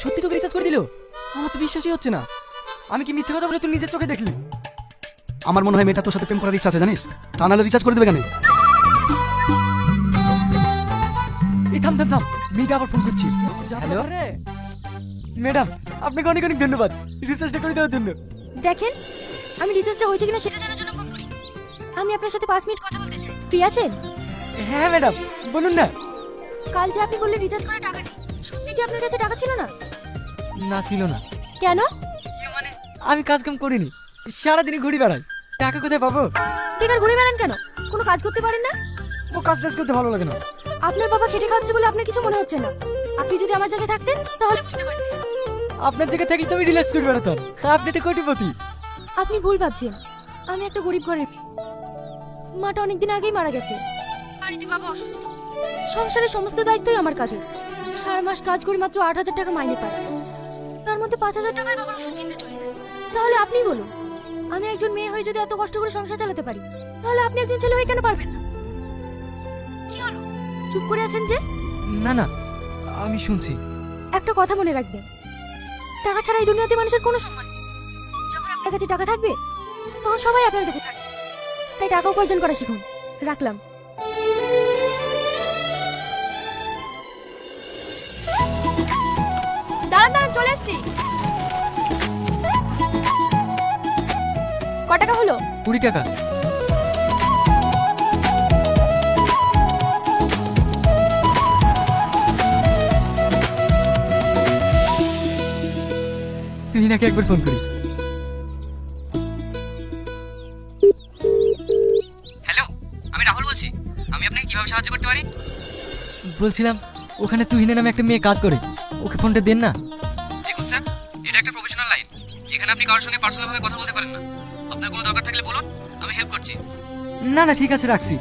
সত্যি তোকে রিচার্জ করে দিল? আমার তো বিশ্বাসই হচ্ছে না। আমি কি মিথ্যে কথা বলে তুই নিজের চোখে দেখলি? আমার মনে হয় মেয়েটা তোর সাথে প্রেম করার ইচ্ছা আছে জানিস, তা নাহলে রিচার্জ করে দেবে কেন? এই থাম থাম থাম, মেয়েটা আবার ফোন করছি। হ্যালো ম্যাডাম, আপনাকে অনেক অনেক ধন্যবাদ রিচার্জটা করে দেওয়ার জন্য। দেখেন, আমি রিচার্জটা হয়েছে কিনা সেটা জানার জন্য ফোন করি। আমি আপনার সাথে 5 মিনিট কথা বলতে চাই, ফ্রি আছেন? হ্যাঁ ম্যাডাম, বলুন না। কাল যে আপনি বললেন রিচার্জ করে টাকা নেই, সত্যি কি আপনার কাছে টাকা ছিল না? না ছিল না। কেন? মানে আমি কাজ কাম করিনি, সারাদিনই ঘুরে বেড়াই, টাকা কোথায় পাবো? বেকার ঘুরে বেড়ান কেন? কোনো কাজ করতে পারেন না? ও কাজ টাজ করতে ভালো লাগে না। আপনার বাবা খেটে খাচ্ছে বলে আপনার কিছু মনে হচ্ছে না। আপনি যদি আমার জায়গায় থাকতেন তাহলে বুঝতে পারতেন। আপনার জায়গায় থাকি তো আমি রিল্যাক্স করে বেড়াতাম, আপনি তো কোটিপতি। আপনি ভুল ভাবছেন, আমি একটা গরিব ঘরের মেয়ে। মাটা অনেকদিন আগেই মারা গেছে, বাড়িতে বাবা অসুস্থ, সংসারের সমস্ত দায়িত্বই আমার কাঁধে। সারা মাস কাজ করে মাত্র 8,000 টাকা মাইনে পাই, তার মধ্যে 5,000 টাকায় বাবার ওষুধ কিনতে চলে যায়। তাহলে আপনি বলুন, আমি একজন মেয়ে হয়ে যদি এত কষ্ট করে সংসার চালাতে পারি, তাহলে আপনি একজন ছেলে হয়ে কেন পারবেন না? কি হলো, চুপ করে আছেন যে? না না, আমি শুনছি। একটা কথা মনে রাখবেন, টাকা ছাড়া এই দুনিয়াতে মানুষের কোনো সম্মান নেই। যখন আপনার কাছে টাকা থাকবে তখন সবাই আপনার কাছে থাকবে। তাই টাকা উপার্জন করা শিখুন। রাখলাম। দাঁড়ান দাঁড়ান, চলে এসছি। ক টাকা হলো? 20 টাকা। তুই নাকি একবার ফোন করি। হ্যালো, আমি রাহুল বলছি। আমি আপনাকে কিভাবে সাহায্য করতে পারি? বলছিলাম ওখানে তুহিনা নামে একটা মেয়ে কাজ করে, ওকে ফোনটা দেন না। দেখুন স্যার, এটা একটা প্রফেশনাল লাইন। এখানে আপনি কারোর সঙ্গে পার্সোনাল ভাবে কথা বলতে পারেন না। আপনার কোনো দরকার থাকলে বলুন, আমি হেল্প করছি। না না ঠিক আছে, রাখছি।